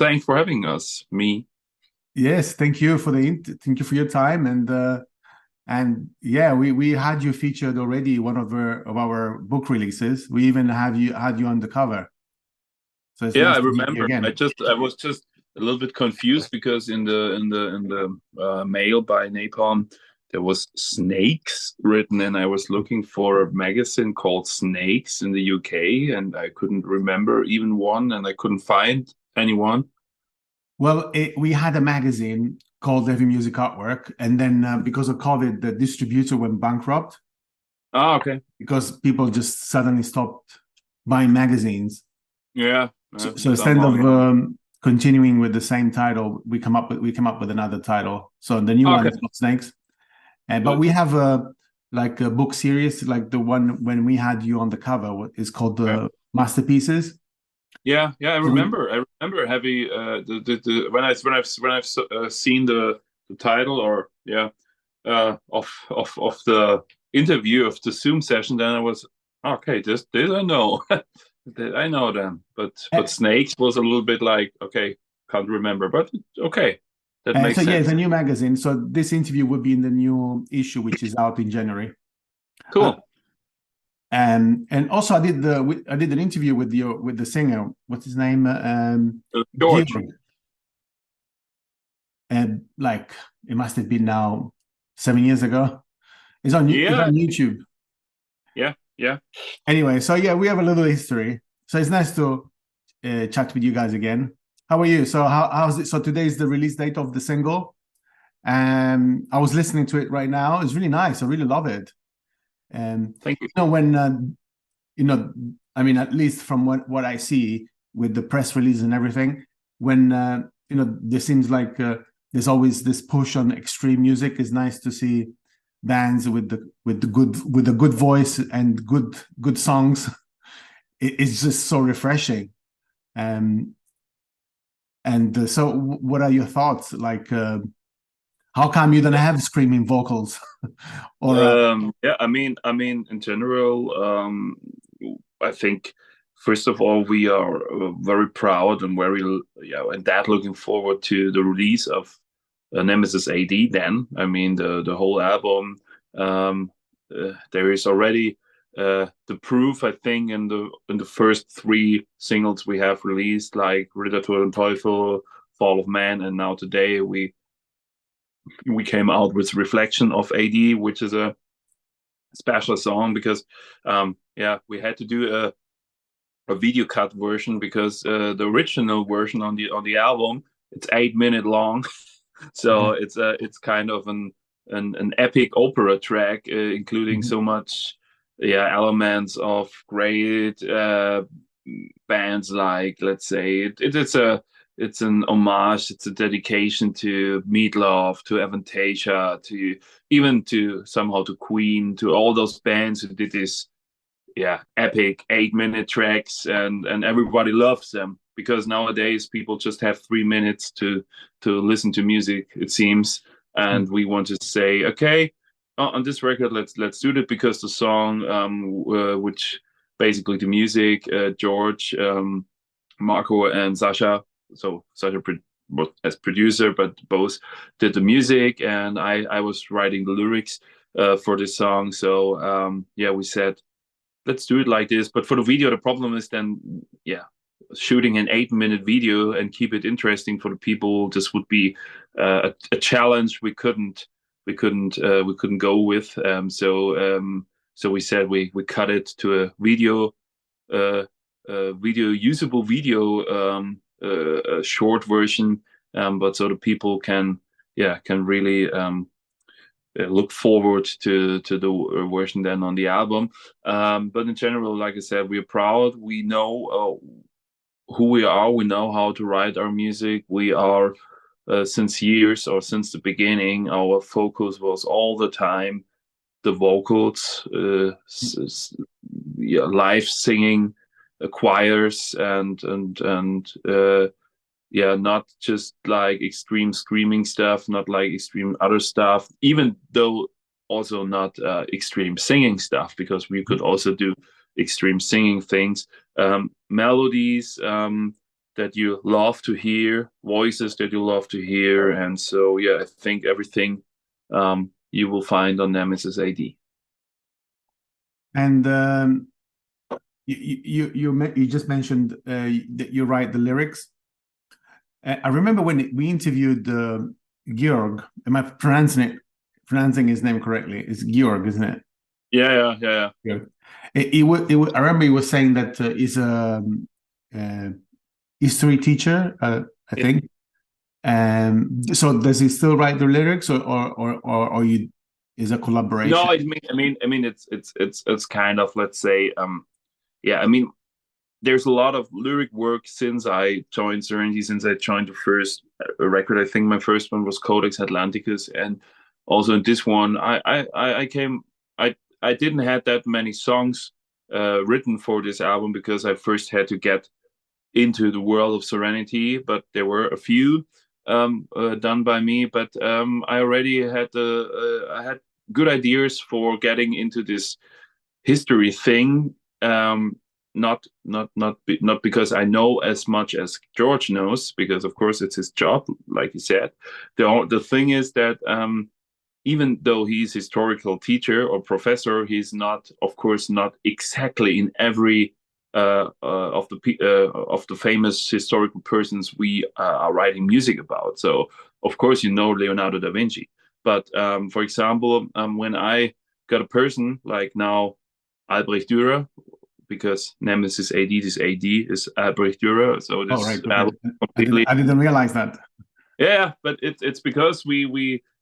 Thanks for having us. Me. Yes, thank you for thank you for your time and yeah, we had you featured already one of our book releases. We even had you on the cover, so it's Yeah, I nice to meet you remember. again. I was just a little bit confused because in the mail by Napalm there was snakes written, and I was looking for a magazine called Snakes in the UK, and I couldn't remember even one, and I couldn't find anyone. Well, we had a magazine called Heavy Music Artwork, and then because of COVID, the distributor went bankrupt Ah, okay. because people just suddenly stopped buying magazines. Yeah, So instead somehow. of Yeah. continuing with the same title, we come up with another title. So the new one Okay, is not Snakes. But good. we have like a book series, like the one when we had you on the cover, is called Yeah. the Masterpieces. Yeah, I So we, remember. I remember having the when I've seen the title or of the interview of the Zoom session, then I was okay. This I know, I know them. But uh, Snakes was a little bit like okay, can't remember, but okay, that so makes yeah, it's sense. a new magazine. So this interview will be in the new issue, which is out in January. Uh, Cool. and also I did an interview with the singer. What's his name? George. Georg. And like it must have been now 7 years ago. It's Yeah, on YouTube. yeah. Anyway, so yeah, we have a little history. So it's nice to chat with you guys again. How are you? So how's it? So today is the release date of the single, and I was listening to it right now. It's really nice. I really love it. And Thank you. when you know, I mean, at least from what I see with the press release and everything, when there seems like there's always this push on extreme music. It's nice to see bands with a good voice and good songs. It's just so refreshing. Um, and so, what are your thoughts? Like, how come you don't have screaming vocals? or Yeah, I mean, in general, I think first of all we are very proud and very, and that looking forward to the release of Nemesis AD. Then, I mean, the whole album. There is already the proof, I think, in the first three singles we have released, like Ritter und Teufel, Fall of Man, and now today we came out with Reflection of AD, which is a special song because we had to do a video cut version because the original version on the album it's 8 minute long. So it's kind of an epic opera track, including so much elements of great bands, like, let's say, it's an homage, it's a dedication to Meatloaf, to Avantasia, to even to somehow to Queen, to all those bands who did this epic 8 minute tracks, and everybody loves them because nowadays people just have 3 minutes to listen to music, it seems. And we want to say, okay, on this record, let's do that because the song, which basically the music, George, Marco, and Sasha. So Sasha as producer, but both did the music, and I was writing the lyrics for this song. So we said, let's do it like this. But for the video, the problem is then, shooting an 8 minute video and keep it interesting for the people. This would be a challenge we couldn't go with. So we said we cut it to a uh, video usable video, a short version, but so the people can really look forward to the version then on the album. But in general, like I said, we're proud. We know who we are. We know how to write our music. We are since years or since the beginning, our focus was all the time the vocals, live singing, choirs, and not just like extreme screaming stuff, not like extreme other stuff, even though also not extreme singing stuff, because we could also do extreme singing things. Melodies, that you love to hear, voices that you love to hear, and so yeah, I think everything you will find on Nemesis AD. And you just mentioned that you write the lyrics. I remember when we interviewed Georg. Am I pronouncing his name correctly? It's Georg, isn't it? Yeah. I remember he was saying that he's a history teacher, I think. So does he still write the lyrics, or you is a collaboration? No, I mean, it's kind of, let's say, yeah. I mean, there's a lot of lyric work since I joined Serenity, since I joined the first record. I think my first one was Codex Atlanticus, and also in this one, I didn't have that many songs written for this album because I first had to get into the world of Serenity, but there were a few done by me. But I already had I had good ideas for getting into this history thing. Not because I know as much as George knows, because of course it's his job, like he said. The thing is that even though he's historical teacher or professor, he's not, of course, not exactly in every of the famous historical persons we are writing music about. So of course you know Leonardo da Vinci, but for example, when I got a person like now Albrecht Dürer, because Nemesis AD, this AD is Albrecht Dürer, so this right. Completely. I didn't realize that. Yeah, but it's because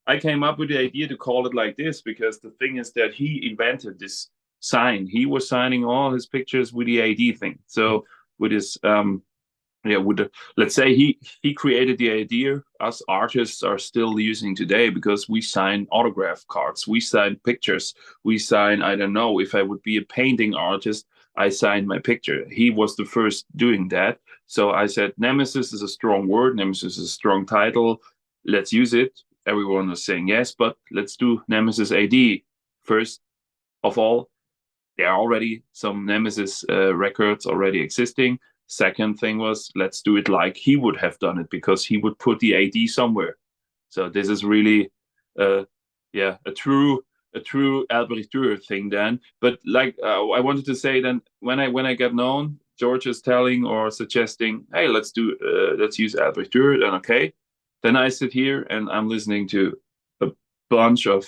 I came up with the idea to call it like this because the thing is that he invented this sign. He was signing all his pictures with the AD thing. So with his let's say he created the idea us artists are still using today because we sign autograph cards, we sign pictures, we sign, I don't know, if I would be a painting artist, I signed my picture. He was the first doing that. So I said, Nemesis is a strong word, Nemesis is a strong title, let's use it. Everyone was saying yes, but let's do Nemesis AD. First of all, there are already some Nemesis records already existing. Second thing was, let's do it like he would have done it because he would put the AD somewhere. So this is really, a true Albrecht Dürer thing then. But like I wanted to say then, when I get known, George is telling or suggesting, hey, let's use Albrecht Dürer, then okay. Then I sit here and I'm listening to a bunch of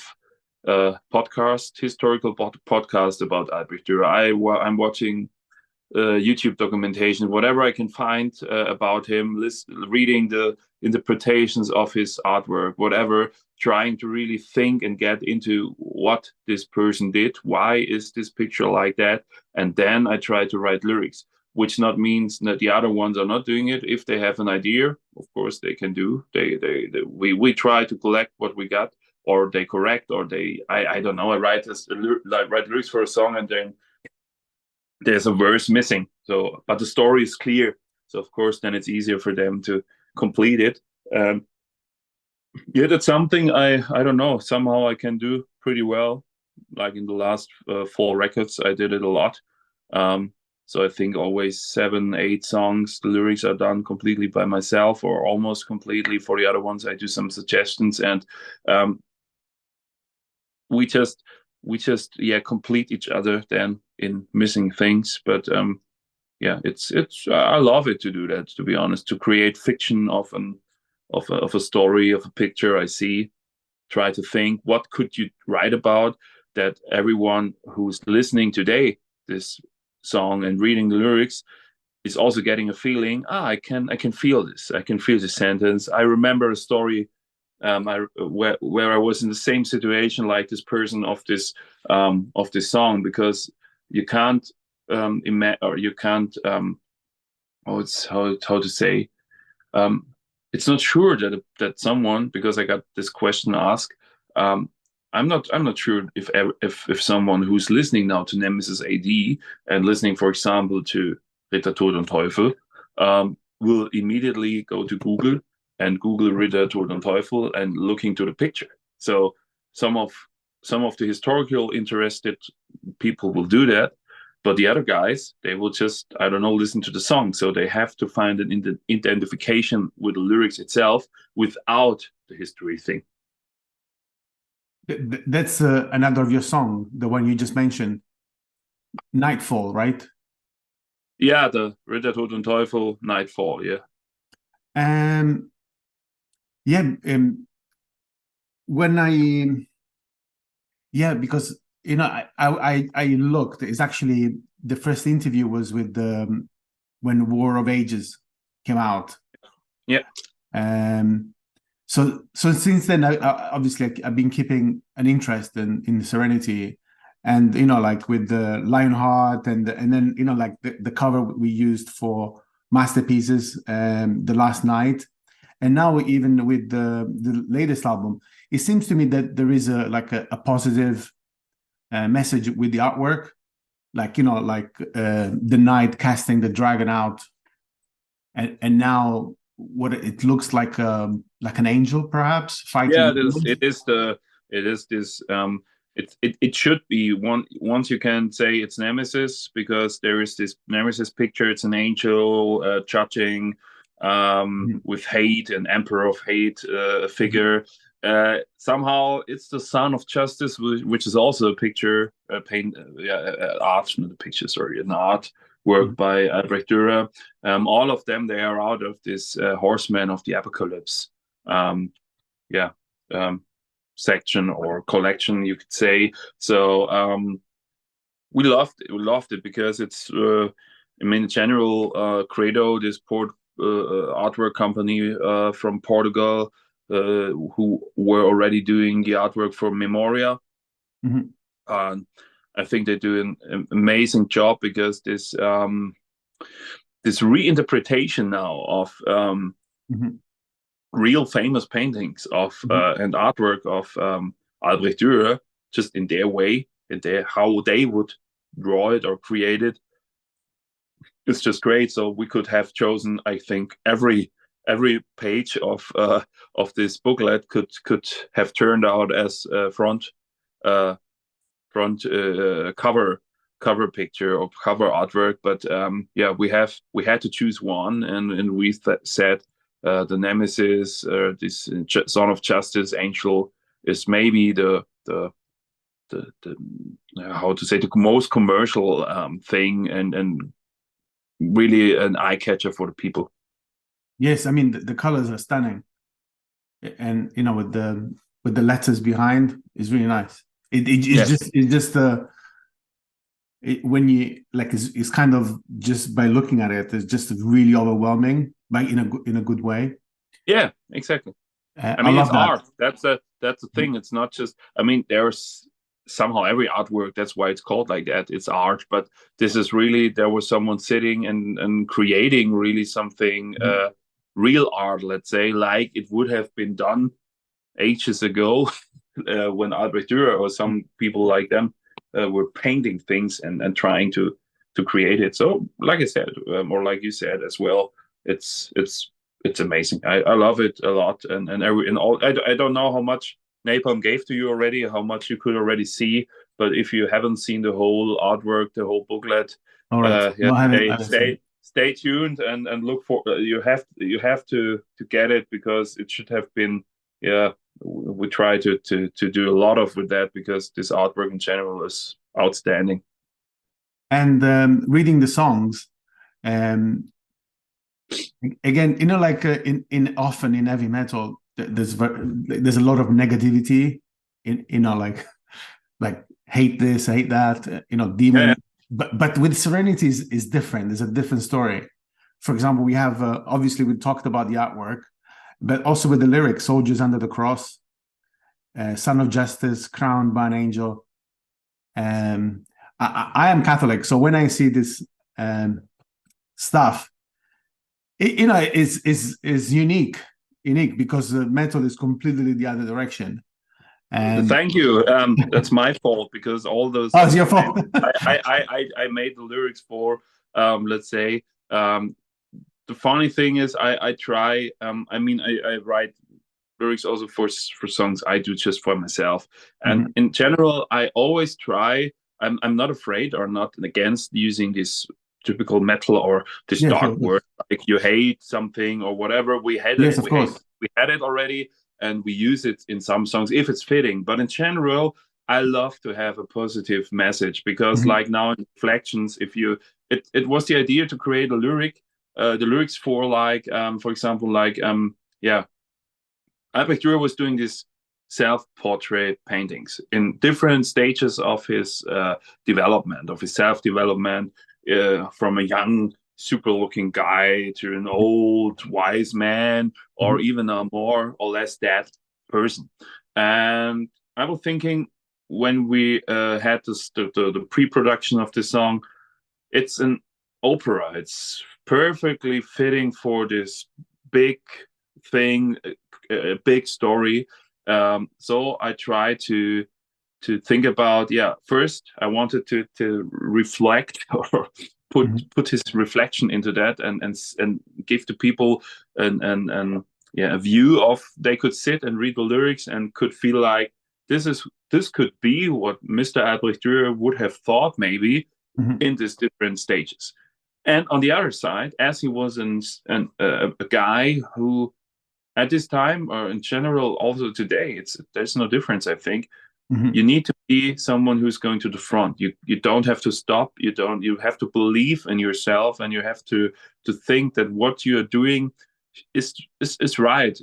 historical podcast about Albrecht Dürer. I'm watching YouTube documentation, whatever I can find about him, reading the interpretations of his artwork, whatever, trying to really think and get into what this person did. Why is this picture like that? And then I try to write lyrics, which not means that the other ones are not doing it. If they have an idea, of course they can do. We try to collect what we got, or they correct, or I don't know. I write lyrics for a song and then there's a verse missing. So, but the story is clear. So of course, then it's easier for them to complete it. Yeah, that's something I don't know. Somehow I can do pretty well. Like in the last 4 records, I did it a lot. So I think always 7, 8 songs. The lyrics are done completely by myself, or almost completely. For the other ones, I do some suggestions, and we just complete each other then in missing things. But it's I love it to do that, to be honest, to create fiction of a story, of a picture I see, try to think what could you write about that everyone who's listening today this song and reading the lyrics is also getting a feeling, I can feel this, I can feel this sentence. I remember a story where I was in the same situation like this person of this song, because you can't or you can't it's how to say, it's not sure that someone, because I got this question asked, I'm not sure if someone who's listening now to Nemesis AD and listening, for example, to Ritter, Tod und Teufel, will immediately go to Google and Google Ritter, Tod und Teufel and looking to the picture. So some of the historical interested people will do that, But the other guys, they will just, I don't know, listen to the song. So they have to find an identification with the lyrics itself without the history thing. That's another of your song, the one you just mentioned, Nightfall, right? Yeah, the Ritter, Tod und Teufel, Nightfall, yeah. Yeah, when because I looked. It's actually the first interview was with when War of Ages came out. Yeah. So since then, obviously I've been keeping an interest in Serenity, and like with the Lionheart, and then like the cover we used for Masterpieces, the Last Night, and now even with the latest album, it seems to me that there is a positive message with the artwork, like the knight casting the dragon out, and now what it looks like an angel perhaps fighting. Yeah, it is this it should be once you can say it's Nemesis, because there is this Nemesis picture. It's an angel judging with hate, an emperor of hate figure. Somehow it's the son of justice, which is also a picture art, not a picture, sorry, an art work by Albrecht Dürer. All of them, they are out of this horseman of the apocalypse section or collection, you could say. So we loved it because it's in general, Credo, this artwork company from Portugal, who were already doing the artwork for Memoria. I think they do an amazing job, because this reinterpretation now of real famous paintings of and artwork of Albrecht Dürer, just in their way, how they would draw it or create it. It's just great. So we could have chosen, I think, every page of this booklet could have turned out as front cover picture or cover artwork. But we had to choose one, and we said the Nemesis, this Son of Justice angel, is maybe the how to say, the most commercial thing, and really an eye catcher for the people. Yes, I mean the colors are stunning, and with the letters behind is really nice. It's just when you it's kind of, just by looking at it, it's just really overwhelming, but in a good way. Yeah, exactly. I mean, it's art. That's the thing. It's not just, I mean, there's somehow every artwork, that's why it's called like that. It's art, but this is really, there was someone sitting and creating really something, real art, let's say, like it would have been done ages ago when Albrecht Dürer or some people like them were painting things and trying to create it. So, like I said, or like you said as well, it's amazing. I love it a lot, and I don't know how much Napalm gave to you already, how much you could already see, but if you haven't seen the whole artwork, the whole booklet, all right, stay tuned and look for. You have to get it, because it should have been. Yeah, we try to do a lot with that, because this artwork in general is outstanding. And reading the songs, again, like often in heavy metal, there's a lot of negativity, like hate this, hate that, demon. Yeah. But with Serenity is different. There's a different story. For example, we have obviously we talked about the artwork, but also with the lyrics: soldiers under the cross, son of justice, crowned by an angel. I am Catholic, so when I see this stuff, is unique because metal is completely the other direction. And thank you. That's my fault, because all those. Oh, it's your fault. I made the lyrics for, let's say. The funny thing is, I try. I mean, I write lyrics also for songs I do just for myself, and in general, I always try. I'm not afraid or not against using this typical metal or this dark word, like you hate something or whatever. We had it. Yes, of course. We had it already, and we use it in some songs if it's fitting. But in general, I love to have a positive message because, like now in Reflections, it was the idea to create a lyric, the lyrics for like, for example, like, Albrecht Dürer was doing this self-portrait paintings in different stages of his development, of his self-development, from a young, super-looking guy to an old, wise man, or even a more or less dead person. And I was thinking when we had the pre-production of the song, it's an opera. It's perfectly fitting for this big thing, a big story. So I try to think about, first I wanted to reflect or put his reflection into that and give the people a view of, they could sit and read the lyrics and could feel like this could be what Mr. Albrecht Dürer would have thought maybe in these different stages. And on the other side, as he was a guy who at this time, or in general also today, there's no difference, I think. You need to be someone who's going to the front. You don't have to stop. You have to believe in yourself, and you have to think that what you are doing is right.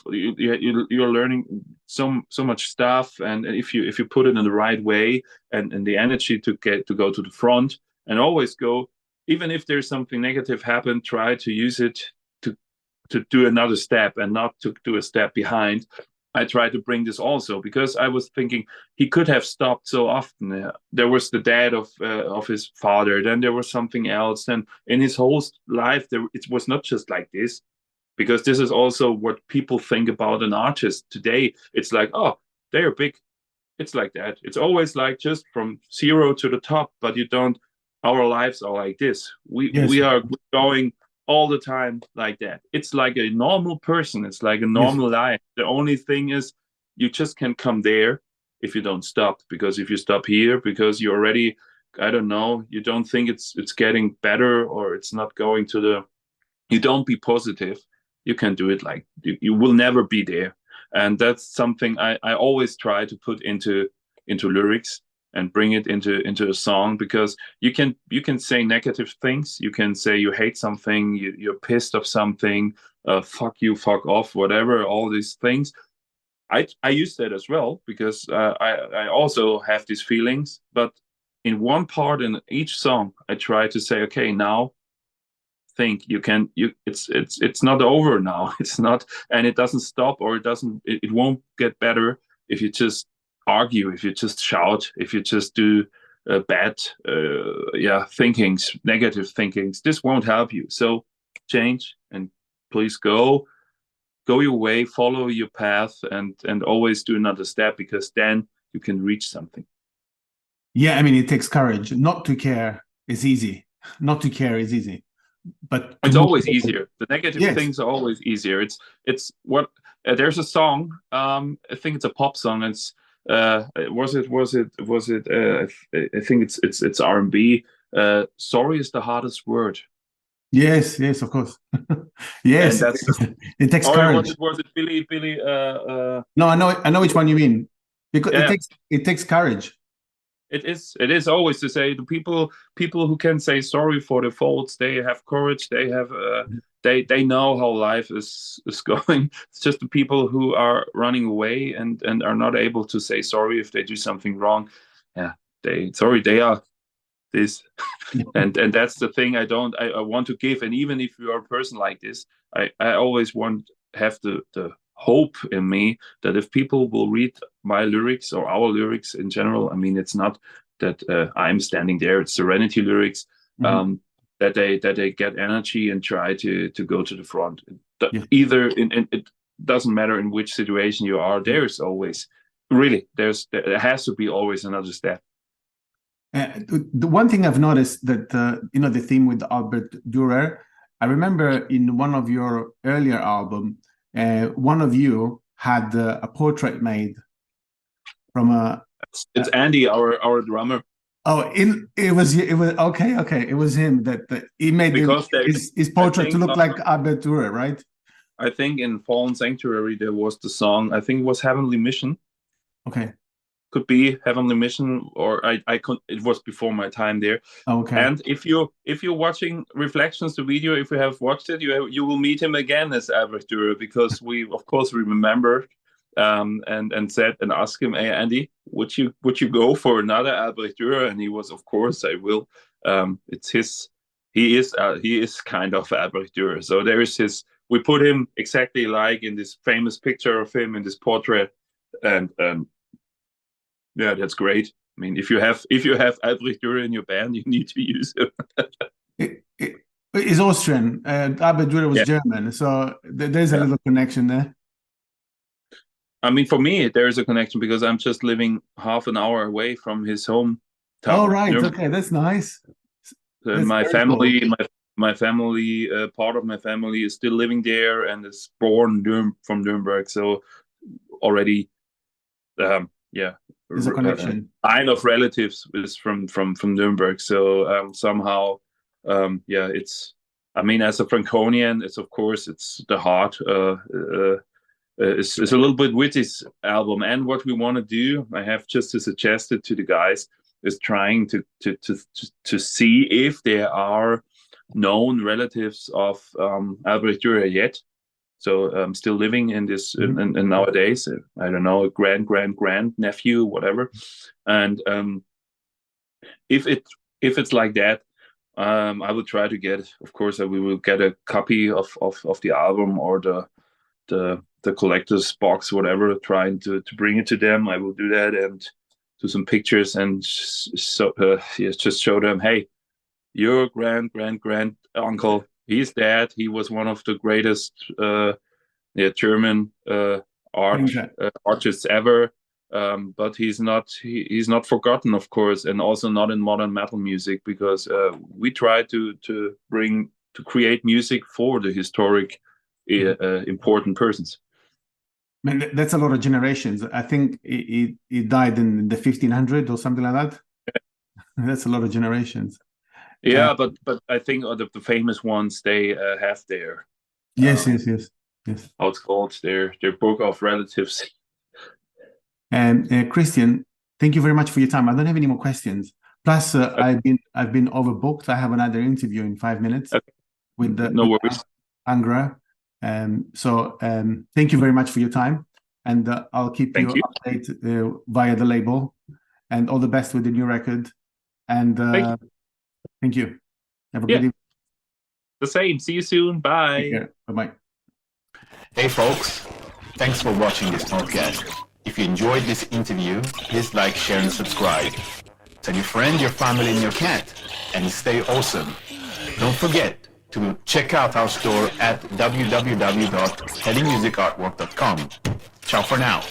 You're learning so much stuff, and if you put it in the right way and the energy to go to the front and always go, even if there's something negative happen, try to use it to do another step and not to do a step behind. I try to bring this also because I was thinking he could have stopped so often. There was the death of his father, then there was something else, and in his whole life it was not just like this, because this is also what people think about an artist today. It's like, oh, they're big. It's like that. It's always like just from zero to the top, but you don't. Our lives are like this. We are going all the time like that. It's like a normal person. It's like a normal life. The only thing is you just can't come there if you don't stop. Because if you stop here, because you already, I don't know, you don't think it's getting better, or it's not going to the, you don't be positive. You can do it like, you will never be there. And that's something I always try to put into lyrics and bring it into a song, because you can say negative things. You can say you hate something, you're pissed of something, fuck you, fuck off, whatever, all these things. I use that as well, because I also have these feelings, but in one part in each song I try to say, okay, now think it's not over now. It's not, and it doesn't stop, or it won't get better if you just argue, if you just shout, if you just do bad thinkings, negative thinkings. This won't help you. So change, and please go your way, follow your path, and always do another step, because then you can reach something. Yeah, I mean, it takes courage. Not to care is easy. Not to care is easy, but it's always easier. The negative things are always easier. It's what there's a song. I think it's a pop song. It's was it? I think it's R&B. Sorry is the hardest word. Yes, of course. Yes, and that's it takes courage. Was it Billy? No, I know which one you mean, because it takes courage. It is always to say, the people who can say sorry for their faults, they have courage. They have they know how life is going. It's just the people who are running away and are not able to say sorry if they do something wrong. Yeah, they are this, and that's the thing I want to give. And even if you are a person like this, I always have the hope in me that if people will read my lyrics or our lyrics in general, I mean, it's not that I'm standing there, it's Serenity lyrics, that they get energy and try to go to the front. Either it doesn't matter in which situation you are, there's always there has to be always another step. The one thing I've noticed that the theme with Albrecht Dürer, I remember in one of your earlier album, one of you had a portrait made from a It's Andy, our drummer. Oh, it was okay. It was him that he made his portrait to look like Albrecht Dürer, right? I think in Fallen Sanctuary there was the song. I think it was Heavenly Mission. Okay. Could be Heavenly Mission, or I could. It was before my time there. Okay. And if you're watching Reflections, the video, if you have watched it, you will meet him again as Albrecht Dürer, because we of course remember and said and asked him, hey Andy, would you go for another Albrecht Dürer? And he was, of course, I will. It's his. He is kind of Albrecht Dürer. So there is his. We put him exactly like in this famous picture of him in this portrait, and yeah, that's great. I mean, if you have Albrecht Dürer in your band, you need to use him. He's Austrian. Albrecht Dürer was German, so there's a little connection there. I mean, for me, there is a connection because I'm just living half an hour away from his hometown. Oh, right. Okay, that's nice. That's my family, cool. my family, part of my family is still living there and is born from Nuremberg. So already, there's a connection. Kind of relatives is from Nuremberg. So somehow, it's. I mean, as a Franconian, it's of course it's the heart. It's a little bit with this album, and what we want to do, I have just suggested to the guys, is trying to see if there are known relatives of Albrecht Dürer yet. So still living in this in nowadays, I don't know, a grand nephew, whatever. And if it's like that, I will try to get. Of course, we will get a copy of the album or the collector's box, whatever, trying to bring it to them. I will do that and do some pictures and just show them, hey, your grand uncle, he's dead. He was one of the greatest German artists ever. But he's not forgotten, of course, and also not in modern metal music, because we try to create music for the historic important persons. I mean, that's a lot of generations. I think he died in the 1500 or something like that. That's a lot of generations. Yeah, but I think the famous ones, they have their yes. How it's called, their book of relatives. And Christian, thank you very much for your time. I don't have any more questions. Plus, I've been overbooked. I have another interview in 5 minutes with no worries. Angra. So thank you very much for your time, and I'll keep you updated via the label, and all the best with the new record. And thank you. Have a good evening. The same. See you soon. Bye. Bye-bye. Hey folks, thanks for watching this podcast. If you enjoyed this interview, please like, share and subscribe. Tell your friend, your family and your cat, and stay awesome. Don't forget to check out our store at www.headingmusicartwork.com. Ciao for now.